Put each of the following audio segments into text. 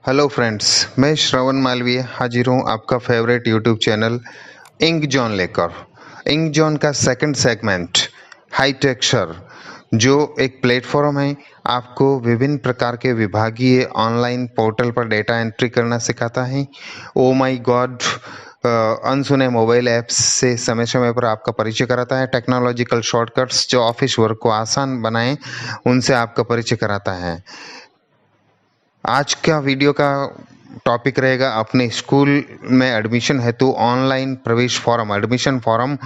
Hello friends, मैं श्रवण मालवीय हाजिर हूँ आपका favourite YouTube channel ink John लेकर। इंक जॉन का सेकंड सेगमेंट हाईटेक्चर, जो एक प्लेटफॉर्म है, आपको विभिन्न प्रकार के विभागीय ऑनलाइन पोर्टल पर डेटा एंट्री करना सिखाता है। ओ माई गॉड, अनसुने मोबाइल ऐप्स से समय समय पर आपका परिचय कराता है। टेक्नोलॉजिकल शॉर्टकट्स जो ऑफिस वर्क को आसान बनाएं, उनसे आपका परिचय कराता है। आज का वीडियो का टॉपिक रहेगा अपने स्कूल में एडमिशन हेतु ऑनलाइन प्रवेश फॉर्म, एडमिशन फॉर्म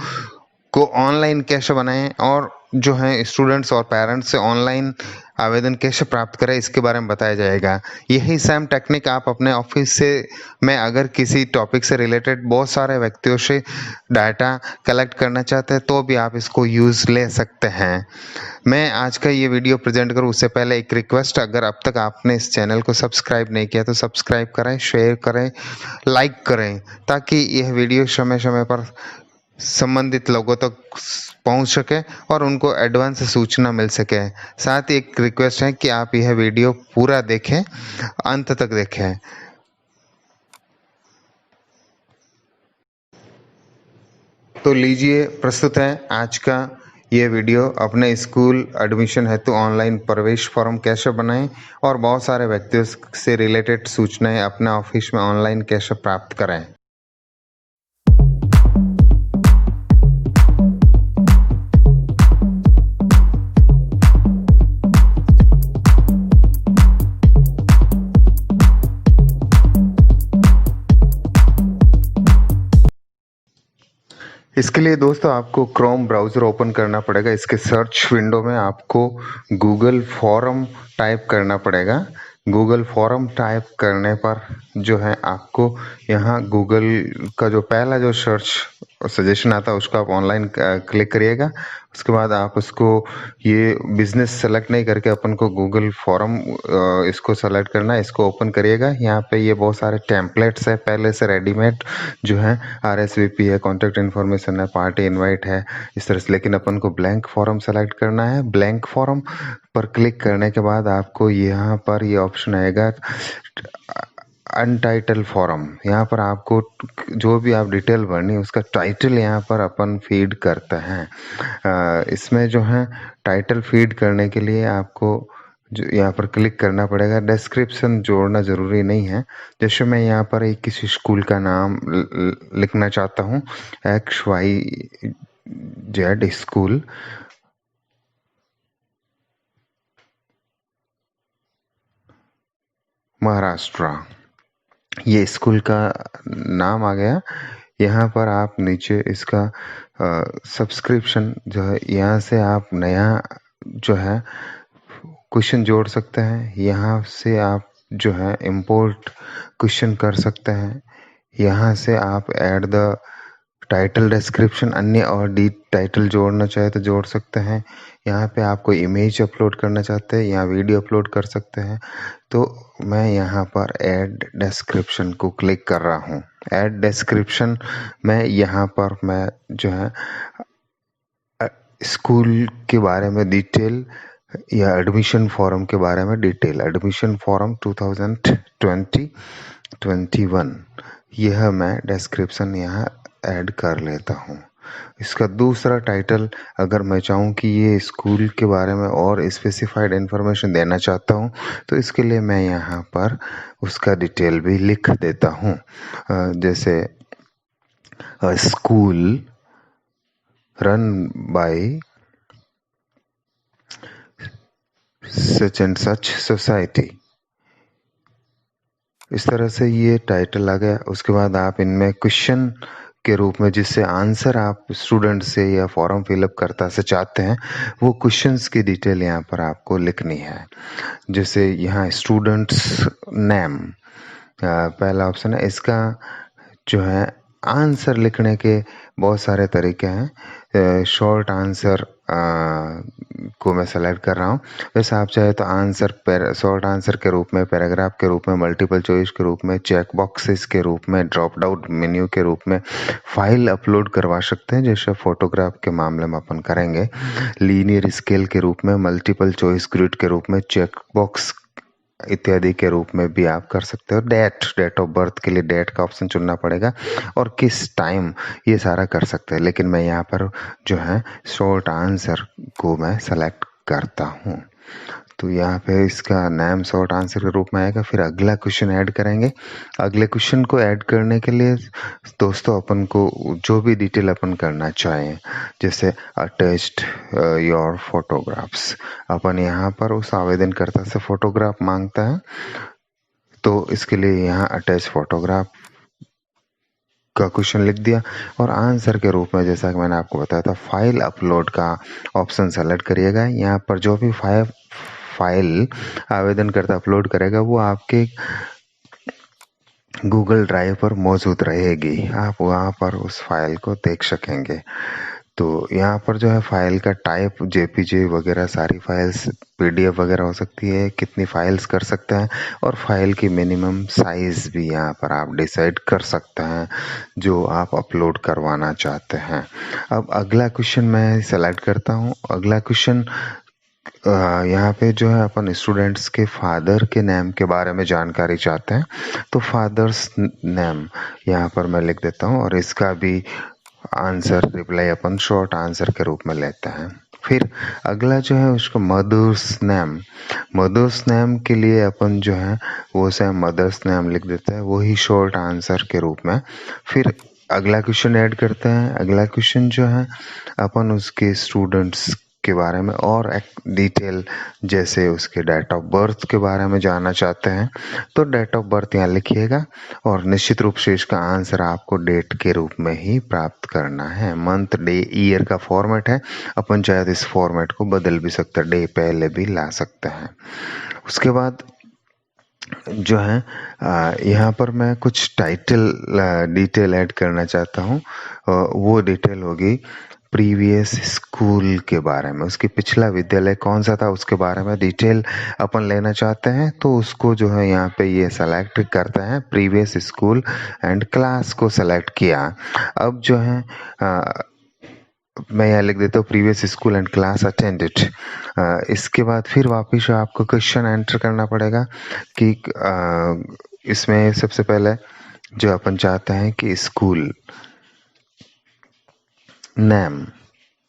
को ऑनलाइन कैसे बनाएं और जो है स्टूडेंट्स और पेरेंट्स से ऑनलाइन आवेदन कैसे प्राप्त करें, इसके बारे में बताया जाएगा। यही सेम टेक्निक आप अपने ऑफिस से में अगर किसी टॉपिक से रिलेटेड बहुत सारे व्यक्तियों से डाटा कलेक्ट करना चाहते हैं तो भी आप इसको यूज़ ले सकते हैं। मैं आज का ये वीडियो प्रेजेंट करूँ उससे पहले एक रिक्वेस्ट, अगर अब तक आपने इस चैनल को सब्सक्राइब नहीं किया तो सब्सक्राइब करें, शेयर करें, लाइक करें, ताकि यह वीडियो समय समय पर संबंधित लोगों तक पहुंच सके और उनको एडवांस सूचना मिल सके। साथ ही एक रिक्वेस्ट है कि आप यह वीडियो पूरा देखें, अंत तक देखें। तो लीजिए, प्रस्तुत है आज का ये वीडियो। अपने स्कूल एडमिशन हेतु ऑनलाइन प्रवेश फॉर्म कैसे बनाएं और बहुत सारे व्यक्तियों से रिलेटेड सूचनाएं अपने ऑफिस में ऑनलाइन कैसे प्राप्त करें। इसके लिए दोस्तों आपको क्रोम ब्राउज़र ओपन करना पड़ेगा। इसके सर्च विंडो में आपको गूगल फॉर्म टाइप करना पड़ेगा। गूगल फॉर्म टाइप करने पर जो है आपको यहाँ गूगल का जो पहला जो सर्च सजेशन आता है उसको आप ऑनलाइन क्लिक करिएगा। उसके बाद आप उसको ये बिजनेस सेलेक्ट नहीं करके अपन को गूगल फॉर्म इसको सेलेक्ट करना है। इसको ओपन करिएगा। यहाँ पे ये बहुत सारे टेम्पलेट्स है पहले से रेडीमेड, जो है RSVP है, कॉन्टैक्ट इन्फॉर्मेशन है, पार्टी इनवाइट है, इस तरह से। लेकिन अपन को ब्लैंक फॉर्म सेलेक्ट करना है। ब्लैंक फॉर्म पर क्लिक करने के बाद आपको यहाँ पर ये ऑप्शन आएगा अनटाइटल फॉर्म। यहाँ पर आपको जो भी आप डिटेल भरनी है उसका टाइटल यहाँ पर अपन फीड करते हैं। इसमें जो है टाइटल फीड करने के लिए आपको जो यहाँ पर क्लिक करना पड़ेगा। डिस्क्रिप्शन जोड़ना ज़रूरी नहीं है। जैसे मैं यहाँ पर एक किसी स्कूल का नाम लिखना चाहता हूँ, XYZ स्कूल, महाराष्ट्र, ये स्कूल का नाम आ गया। यहाँ पर आप नीचे इसका सब्सक्रिप्शन जो है, यहाँ से आप नया जो है क्वेश्चन जोड़ सकते हैं। यहाँ से आप जो है इंपोर्ट क्वेश्चन कर सकते हैं। यहाँ से आप ऐड द टाइटल डिस्क्रिप्शन अन्य और डी टाइटल जोड़ना चाहे तो जोड़ सकते हैं। यहाँ पे आप कोई इमेज अपलोड करना चाहते हैं या वीडियो अपलोड कर सकते हैं। तो मैं यहाँ पर ऐड डिस्क्रिप्शन को क्लिक कर रहा हूँ। ऐड डिस्क्रिप्शन में यहाँ पर मैं जो है स्कूल के बारे में डिटेल या एडमिशन फॉर्म के बारे में डिटेल, एडमिशन फॉर्म 2020-21, यह मैं डिस्क्रिप्शन यहाँ ऐड कर लेता हूँ। इसका दूसरा टाइटल, अगर मैं चाहूँ कि ये स्कूल के बारे में और स्पेसिफाइड इन्फॉर्मेशन देना चाहता हूँ तो इसके लिए मैं यहाँ पर उसका डिटेल भी लिख देता हूँ। जैसे school run by such and such society, इस तरह से ये टाइटल आ गया। उसके बाद आप इनमें क्वेश्चन के रूप में, जिससे आंसर आप स्टूडेंट से या फॉर्म फिलअप करता से चाहते हैं, वो क्वेश्चंस की डिटेल यहाँ पर आपको लिखनी है। जैसे यहाँ स्टूडेंट्स नेम पहला ऑप्शन है। इसका जो है आंसर लिखने के बहुत सारे तरीके हैं। शॉर्ट आंसर को मैं सेलेक्ट कर रहा हूँ। वैसे आप चाहे तो आंसर शॉर्ट आंसर के रूप में, पैराग्राफ के रूप में, मल्टीपल चॉइस के रूप में, चेक बॉक्सेस के रूप में, ड्रॉप डाउन मेन्यू के रूप में फाइल अपलोड करवा सकते हैं, जैसे फोटोग्राफ के मामले में अपन करेंगे। लीनियर स्केल के रूप में, मल्टीपल चॉइस ग्रिड के रूप में, चेक बॉक्स इत्यादि के रूप में भी आप कर सकते हो। डेट ऑफ बर्थ के लिए डेट का ऑप्शन चुनना पड़ेगा और किस टाइम, ये सारा कर सकते हैं। लेकिन मैं यहाँ पर जो है शॉर्ट आंसर को मैं सेलेक्ट करता हूँ। तो यहाँ पे इसका नेम शॉर्ट आंसर के रूप में आएगा। फिर अगला क्वेश्चन ऐड करेंगे। अगले क्वेश्चन को ऐड करने के लिए दोस्तों अपन को जो भी डिटेल अपन करना चाहें, जैसे अटैच्ड योर फोटोग्राफ्स, अपन यहाँ पर उस आवेदनकर्ता से फोटोग्राफ मांगता है, तो इसके लिए यहाँ अटैच फोटोग्राफ का क्वेश्चन लिख दिया। और आंसर के रूप में जैसा कि मैंने आपको बताया था, फाइल अपलोड का ऑप्शन सेलेक्ट करिएगा। यहाँ पर जो भी फाइल आवेदन करता अपलोड करेगा वो आपके गूगल ड्राइव पर मौजूद रहेगी, आप वहाँ पर उस फाइल को देख सकेंगे। तो यहाँ पर जो है फाइल का टाइप जेपीजे वगैरह सारी फाइल्स, पीडीएफ वगैरह हो सकती है, कितनी फाइल्स कर सकते हैं, और फाइल की मिनिमम साइज़ भी यहाँ पर आप डिसाइड कर सकते हैं जो आप अपलोड करवाना चाहते हैं। अब अगला क्वेश्चन मैं सेलेक्ट करता हूँ। अगला क्वेश्चन यहाँ पे जो है अपन स्टूडेंट्स के फादर के नेम के बारे में जानकारी चाहते हैं, तो फादर्स नेम यहाँ पर मैं लिख देता हूँ और इसका भी आंसर रिप्लाई अपन शॉर्ट आंसर के रूप में लेते हैं। फिर अगला जो है उसको मदर्स नेम के लिए अपन जो है वो से मदर्स नेम लिख देते हैं, वही शॉर्ट आंसर के रूप में। फिर अगला क्वेश्चन ऐड करते हैं। अगला क्वेश्चन जो है अपन उसके स्टूडेंट्स के बारे में और एक डिटेल, जैसे उसके डेट ऑफ बर्थ के बारे में जानना चाहते हैं, तो डेट ऑफ बर्थ यहाँ लिखिएगा और निश्चित रूप से इसका आंसर आपको डेट के रूप में ही प्राप्त करना है। मंथ, डे, ईयर का फॉर्मेट है, अपन चाहे तो इस फॉर्मेट को बदल भी सकते हैं, डे पहले भी ला सकते हैं। उसके बाद जो है यहाँ पर मैं कुछ टाइटल डिटेल ऐड करना चाहता हूँ। वो डिटेल होगी प्रीवियस स्कूल के बारे में, उसके पिछला विद्यालय कौन सा था उसके बारे में डिटेल अपन लेना चाहते हैं, तो उसको जो है यहाँ पे ये सेलेक्ट करते हैं, प्रीवियस स्कूल एंड क्लास को सेलेक्ट किया। अब जो है मैं यहाँ लिख देता हूँ previous school and class attended. इसके बाद फिर वापस आपको क्वेश्चन एंटर करना पड़ेगा कि इसमें सबसे पहले जो अपन चाहते हैं कि स्कूल नेम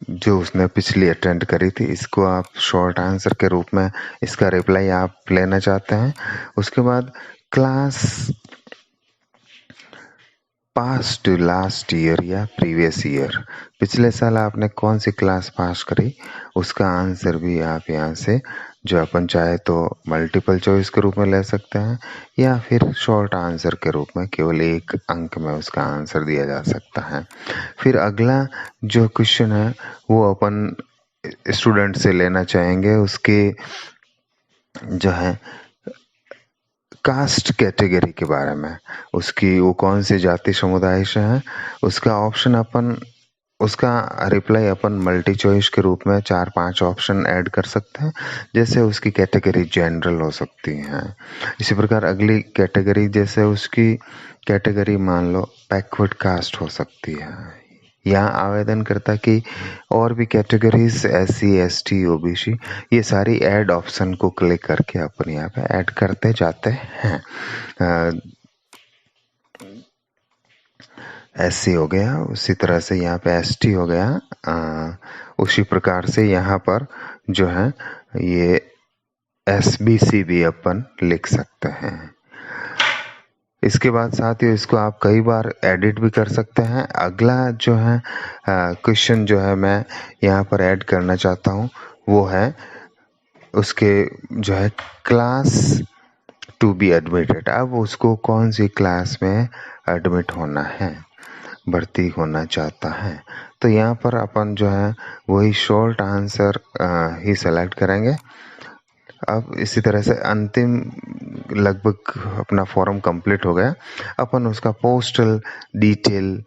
जो उसने पिछली अटेंड करी थी, इसको आप शॉर्ट आंसर के रूप में इसका रिप्लाई आप लेना चाहते हैं। उसके बाद class pass to last year या प्रीवियस ईयर, पिछले साल आपने कौन सी क्लास पास करी, उसका आंसर भी आप यहाँ से जो अपन चाहे तो मल्टीपल चॉइस के रूप में ले सकते हैं या फिर शॉर्ट आंसर के रूप में केवल एक अंक में उसका आंसर दिया जा सकता है। फिर अगला जो क्वेश्चन है वो अपन स्टूडेंट से लेना चाहेंगे, उसके जो है कास्ट कैटेगरी के बारे में, उसकी वो कौन सी जाति समुदाय से है, उसका ऑप्शन अपन उसका रिप्लाई अपन मल्टी चॉइस के रूप में 4-5 ऑप्शन ऐड कर सकते हैं। जैसे उसकी कैटेगरी जनरल हो सकती है, इसी प्रकार अगली कैटेगरी जैसे उसकी कैटेगरी मान लो बैकवर्ड कास्ट हो सकती है। यहाँ आवेदनकर्ता की और भी कैटेगरीज SC ST OBC, ये सारी ऐड ऑप्शन को क्लिक करके अपन यहाँ पे ऐड करते जाते हैं। SC हो गया, उसी तरह से यहाँ पे ST हो गया, उसी प्रकार से यहाँ पर जो है ये SBC भी अपन लिख सकते हैं। इसके बाद साथियों इसको आप कई बार एडिट भी कर सकते हैं। अगला जो है क्वेश्चन जो है मैं यहाँ पर ऐड करना चाहता हूँ वो है उसके जो है क्लास टू बी एडमिटेड। अब उसको कौन सी क्लास में एडमिट होना है, भर्ती होना चाहता है, तो यहाँ पर अपन जो है वही शॉर्ट आंसर ही सेलेक्ट करेंगे। अब इसी तरह से अंतिम लगभग अपना फॉर्म कंप्लीट हो गया, अपन उसका पोस्टल डिटेल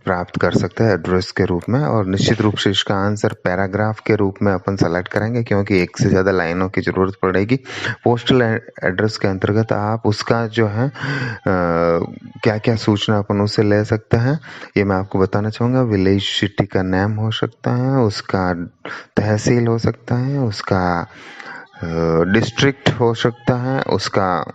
प्राप्त कर सकते हैं एड्रेस के रूप में, और निश्चित रूप से इसका आंसर पैराग्राफ के रूप में अपन सेलेक्ट करेंगे क्योंकि एक से ज़्यादा लाइनों की ज़रूरत पड़ेगी। पोस्टल एड्रेस के अंतर्गत आप उसका जो है क्या क्या सूचना अपन उससे ले सकते हैं ये मैं आपको बताना चाहूँगा। विलेज सिटी का नाम हो सकता है, उसका तहसील हो सकता है, उसका डिस्ट्रिक्ट हो सकता है, उसका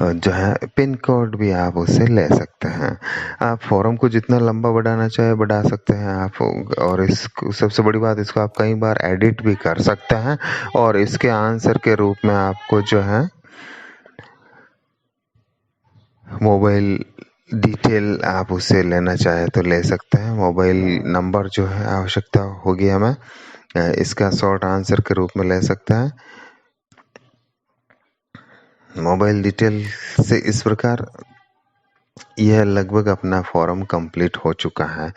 जो है पिन कोड भी आप उससे ले सकते हैं। आप फॉर्म को जितना लंबा बढ़ाना चाहे बढ़ा सकते हैं आप, और इस सबसे बड़ी बात, इसको आप कई बार एडिट भी कर सकते हैं, और इसके आंसर के रूप में आपको जो है मोबाइल डिटेल आप उससे लेना चाहे तो ले सकते हैं। मोबाइल नंबर जो है आवश्यकता होगी हमें, इसका शॉर्ट आंसर के रूप में ले सकते हैं। मोबाइल डिटेल से इस प्रकार यह लगभग अपना फॉर्म कंप्लीट हो चुका है।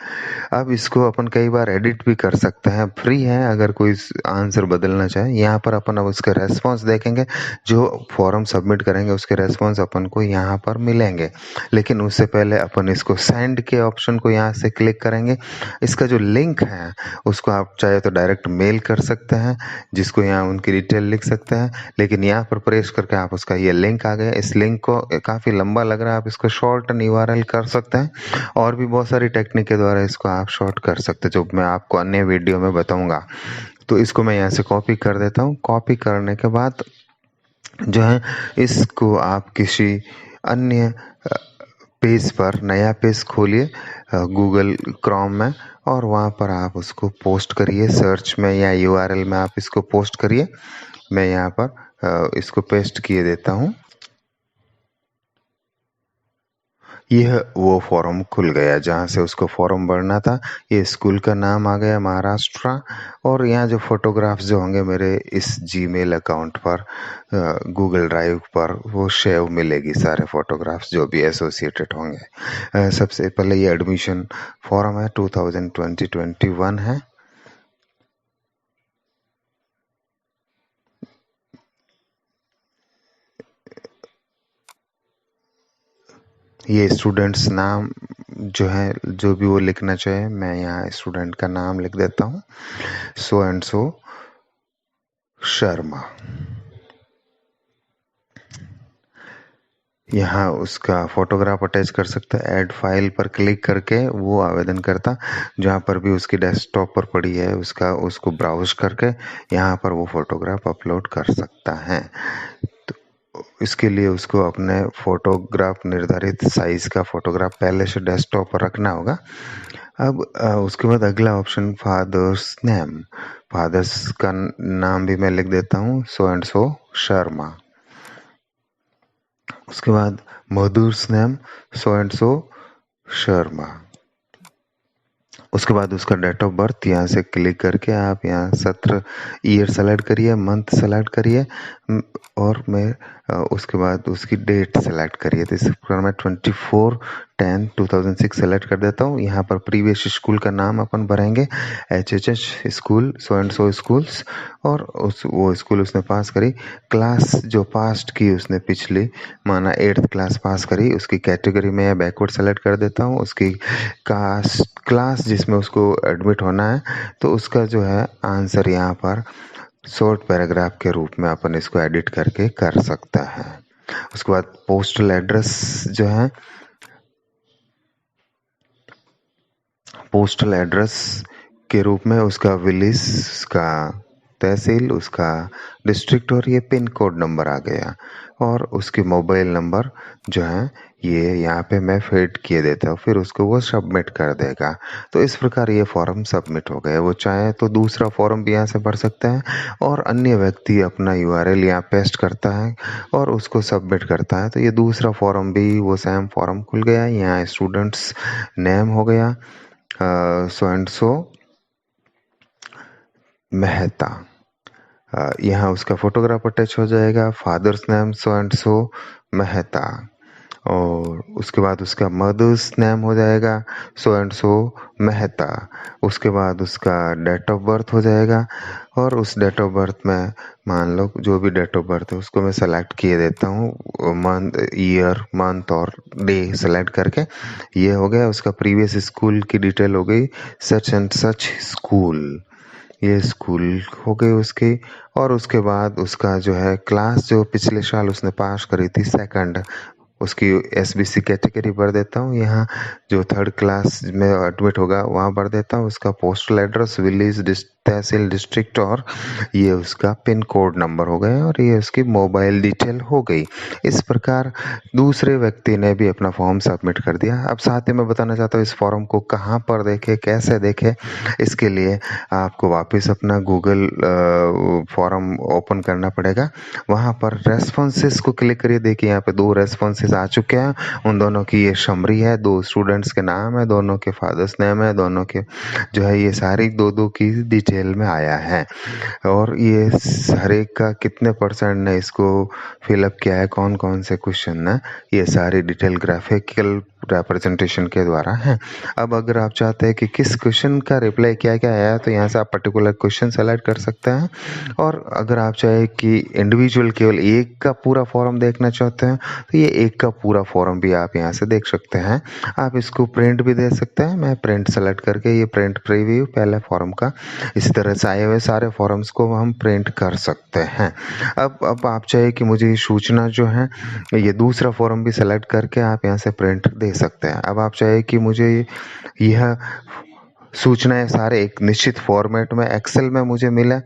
अब इसको अपन कई बार एडिट भी कर सकते हैं, फ्री है। अगर कोई आंसर बदलना चाहे, यहाँ पर अपन अब उसके रेस्पॉन्स देखेंगे। जो फॉर्म सबमिट करेंगे उसके रेस्पॉन्स अपन को यहाँ पर मिलेंगे, लेकिन उससे पहले अपन इसको सेंड के ऑप्शन को यहाँ से क्लिक करेंगे। इसका जो लिंक है उसको आप चाहे तो डायरेक्ट मेल कर सकते हैं, जिसको यहाँ उनकी डिटेल लिख सकते हैं, लेकिन यहाँ पर प्रेस करके आप उसका ये लिंक आ गया। इस लिंक को काफ़ी लंबा लग रहा है, आप इसको शॉर्ट URL कर सकते हैं, और भी बहुत सारी टेक्निक के द्वारा इसको आप शॉर्ट कर सकते हैं, जो मैं आपको अन्य वीडियो में बताऊंगा। तो इसको मैं यहाँ से कॉपी कर देता हूँ। कॉपी करने के बाद जो है इसको आप किसी अन्य पेज पर, नया पेज खोलिए गूगल क्रोम में, और वहाँ पर आप उसको पोस्ट करिए, सर्च में या URL में आप इसको पोस्ट करिए। मैं यहाँ पर इसको पेस्ट किए देता हूँ। यह वो फॉर्म खुल गया जहाँ से उसको फॉर्म भरना था। ये स्कूल का नाम आ गया महाराष्ट्र, और यहाँ जो फोटोग्राफ्स जो होंगे मेरे इस जीमेल अकाउंट पर, गूगल ड्राइव पर, वो सेव मिलेगी सारे फोटोग्राफ्स जो भी एसोसिएटेड होंगे। सबसे पहले ये एडमिशन फॉर्म है, 2020-21 है। ये स्टूडेंट्स नाम जो है, जो भी वो लिखना चाहे, मैं यहाँ स्टूडेंट का नाम लिख देता हूँ, सो एंड सो शर्मा। यहाँ उसका फोटोग्राफ अटैच कर सकता है। ऐड फाइल पर क्लिक करके वो आवेदन करता, जहाँ पर भी उसकी डेस्कटॉप पर पड़ी है उसको ब्राउज करके यहाँ पर वो फोटोग्राफ अपलोड कर सकता है। तो इसके लिए उसको अपने फोटोग्राफ, निर्धारित साइज का फोटोग्राफ पहले से डेस्कटॉप पर रखना होगा। अब उसके बाद अगला ऑप्शन फादर्स नेम। फादर्स का नाम भी मैं लिख देता हूँ, सो एंड सो शर्मा। उसके बाद mother's name, so and so Sharma. उसके बाद उसका डेट ऑफ बर्थ, यहाँ से क्लिक करके आप यहाँ 17 ईयर सेलेक्ट करिए, मंथ सेलेक्ट करिए, और मैं उसके बाद उसकी डेट सेलेक्ट करिए। तो इस प्रकार मैं 24/10/2006 सेलेक्ट कर देता हूँ। यहाँ पर प्रीवियस स्कूल का नाम अपन भरेंगे, HHH school, so and so schools, और वो स्कूल उसने पास करी। क्लास जो पास की उसने पिछली, माना 8th क्लास पास करी, उसकी कैटेगरी में बैकवर्ड सेलेक्ट कर देता हूँ। उसकी कास्ट, क्लास जिसमें उसको एडमिट होना है, तो उसका जो है आंसर यहाँ पर शॉर्ट पैराग्राफ के रूप में अपन इसको एडिट करके कर सकता है। उसके बाद पोस्टल एड्रेस जो है, पोस्टल एड्रेस के रूप में उसका विलेज, उसका तहसील, उसका डिस्ट्रिक्ट, और ये पिन कोड नंबर आ गया, और उसके मोबाइल नंबर जो है ये यहाँ पे मैं फिट किए देता हूँ, फिर उसको वो सबमिट कर देगा। तो इस प्रकार ये फॉर्म सबमिट हो गया। वो चाहे तो दूसरा फॉर्म भी यहाँ से भर सकता है, और अन्य व्यक्ति अपना URL यहाँ पेस्ट करता है और उसको सबमिट करता है, तो ये दूसरा फॉर्म भी वो सेम फॉर्म खुल गया। यहाँ स्टूडेंट्स नेम हो गया सो एंड सो मेहता। यहाँ उसका फोटोग्राफ अटैच हो जाएगा, फादर्स नेम सो एंड सो मेहता, और उसके बाद उसका मदर्स नेम हो जाएगा सो एंड सो मेहता। उसके बाद उसका डेट ऑफ बर्थ हो जाएगा, और उस डेट ऑफ बर्थ में मान लो जो भी डेट ऑफ बर्थ है उसको मैं सेलेक्ट किए देता हूँ, मंथ, ईयर, मंथ और डे सेलेक्ट करके। ये हो गया। उसका प्रीवियस स्कूल की डिटेल हो गई, सच एंड सच स्कूल, ये स्कूल हो गई उसकी। और उसके बाद उसका जो है क्लास, जो पिछले साल उसने पास करी थी सेकंड, उसकी SBC कैटेगरी भर देता हूँ। यहाँ जो 3rd क्लास में एडमिट होगा वहाँ भर देता हूँ। उसका पोस्टल एड्रेस, विलेज, तहसील डिस्ट्रिक्ट और ये उसका पिन कोड नंबर हो गया और ये उसकी मोबाइल डिटेल हो गई। इस प्रकार दूसरे व्यक्ति ने भी अपना फॉर्म सबमिट कर दिया। अब साथ ही मैं बताना चाहता हूँ इस फॉर्म को कहाँ पर देखें, कैसे देखें। इसके लिए आपको वापस अपना गूगल फॉर्म ओपन करना पड़ेगा। वहाँ पर रेस्पॉन्सेस को क्लिक करिए। देखिए यहाँ पे 2 रेस्पॉन्सेस आ चुके हैं। उन दोनों की ये समरी है, 2 स्टूडेंट्स के नाम है, दोनों के फादर्स नेम है, दोनों के जो है ये सारी 2-2 की डिटेल में आया है और ये हर एक का कितने परसेंट ने इसको फिलअप किया है, कौन कौन से क्वेश्चन ने, ये सारी डिटेल ग्राफिकल रिप्रेजेंटेशन के द्वारा है। अब अगर आप चाहते हैं कि किस क्वेश्चन का रिप्लाई क्या क्या आया है तो यहाँ से आप पर्टिकुलर क्वेश्चन सेलेक्ट कर सकते हैं और अगर आप चाहे कि इंडिविजुअल केवल एक का पूरा फॉर्म देखना चाहते हैं तो ये एक का पूरा फॉर्म भी आप यहाँ से देख सकते हैं। आप इसको प्रिंट भी दे सकते हैं। मैं प्रिंट सेलेक्ट करके ये प्रिंट प्रीव्यू पहले फॉर्म का, इस तरह से आए हुए सारे फॉर्म्स को हम प्रिंट कर सकते हैं। अब आप चाहे कि मुझे सूचना जो है ये दूसरा फॉर्म भी सेलेक्ट करके आप यहाँ से प्रिंट दे सकते हैं। अब आप चाहे कि मुझे यह सूचनाएं सारे एक निश्चित फॉर्मेट में एक्सेल में मुझे मिले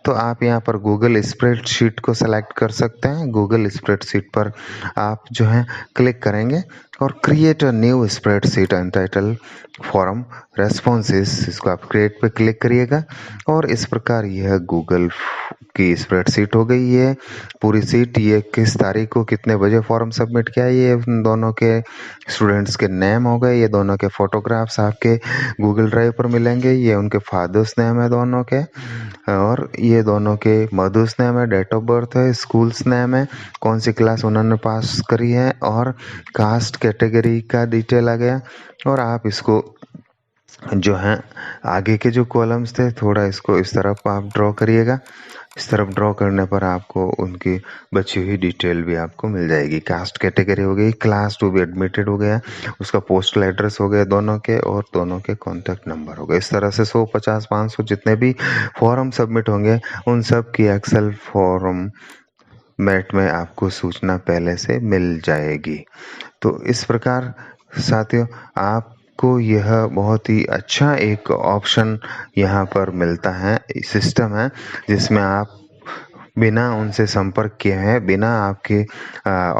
तो आप यहाँ पर गूगल स्प्रेडशीट को सेलेक्ट कर सकते हैं। गूगल स्प्रेडशीट पर आप जो है क्लिक करेंगे और create a new spreadsheet entitle form responses, इसको आप क्रिएट पे क्लिक करिएगा और इस प्रकार यह गूगल की स्प्रेडशीट हो गई। ये पूरी सीट, ये किस तारीख को कितने बजे फॉर्म सबमिट किया, ये उन दोनों के स्टूडेंट्स के नेम हो गए, ये दोनों के फोटोग्राफ्स आपके गूगल ड्राइव पर मिलेंगे, ये उनके फादर्स नेम है दोनों के और ये दोनों के मदर्स नेम है, डेट ऑफ बर्थ है, स्कूल्स नेम है, कौन सी क्लास उन्होंने पास करी है और कास्ट कैटेगरी का डिटेल आ गया। और आप इसको जो है आगे के जो कॉलम्स थे थोड़ा इसको इस तरफ आप ड्रॉ करिएगा। इस तरफ ड्रॉ करने पर आपको उनकी बची हुई डिटेल भी आपको मिल जाएगी। कास्ट कैटेगरी हो गई, क्लास 2 भी एडमिटेड हो गया, उसका पोस्टल एड्रेस हो गया दोनों के और दोनों के कॉन्टैक्ट नंबर हो गए। इस तरह से 100, 50, 500 जितने भी फॉर्म सबमिट होंगे उन सब की एक्सेल फॉर्म मैट में आपको सूचना पहले से मिल जाएगी। तो इस प्रकार साथियों आपको यह बहुत ही अच्छा एक ऑप्शन यहाँ पर मिलता है, सिस्टम है जिसमें आप बिना उनसे संपर्क किए हैं, बिना आपके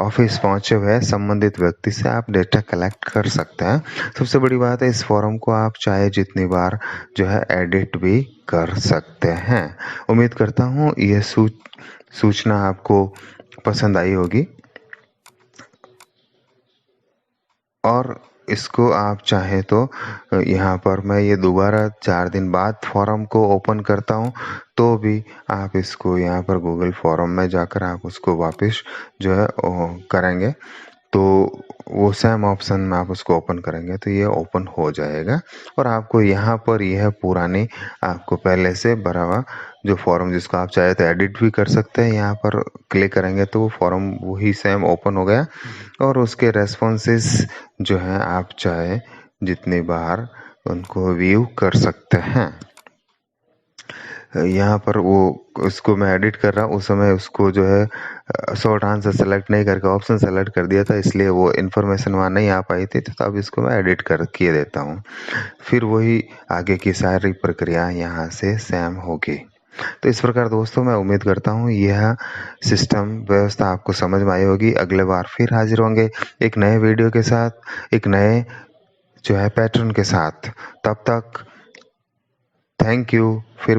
ऑफिस पहुंचे हुए संबंधित व्यक्ति से आप डेटा कलेक्ट कर सकते हैं। सबसे बड़ी बात है इस फॉर्म को आप चाहे जितनी बार जो है एडिट भी कर सकते हैं। उम्मीद करता हूँ यह सूचना आपको पसंद आई होगी और इसको आप चाहें तो यहाँ पर मैं ये दोबारा 4 दिन बाद फॉर्म को ओपन करता हूँ तो भी आप इसको यहाँ पर गूगल फॉर्म में जाकर आप उसको वापस जो है करेंगे तो वो सेम ऑप्शन में आप उसको ओपन करेंगे तो ये ओपन हो जाएगा और आपको यहाँ पर यह पुरानी आपको पहले से भरा हुआ जो फॉर्म जिसको आप चाहे तो एडिट भी कर सकते हैं, यहाँ पर क्लिक करेंगे तो वो फॉर्म वही सेम ओपन हो गया और उसके रेस्पॉन्सेस जो हैं आप चाहे जितनी बार उनको व्यू कर सकते हैं। यहाँ पर वो उसको मैं एडिट कर रहा हूँ उस समय उसको जो है शॉर्ट आंसर सेलेक्ट नहीं करके ऑप्शन सेलेक्ट कर दिया था, इसलिए वो इन्फॉर्मेशन वहाँ नहीं आ पाई थी, तो अब इसको मैं एडिट कर किए देता हूँ। फिर वही आगे की सारी प्रक्रिया यहाँ से सेम होगी। तो इस प्रकार दोस्तों मैं उम्मीद करता हूँ यह सिस्टम व्यवस्था आपको समझ में आई होगी। अगले बार फिर हाजिर होंगे एक नए वीडियो के साथ, एक नए जो है पैटर्न के साथ। तब तक थैंक यू। फिर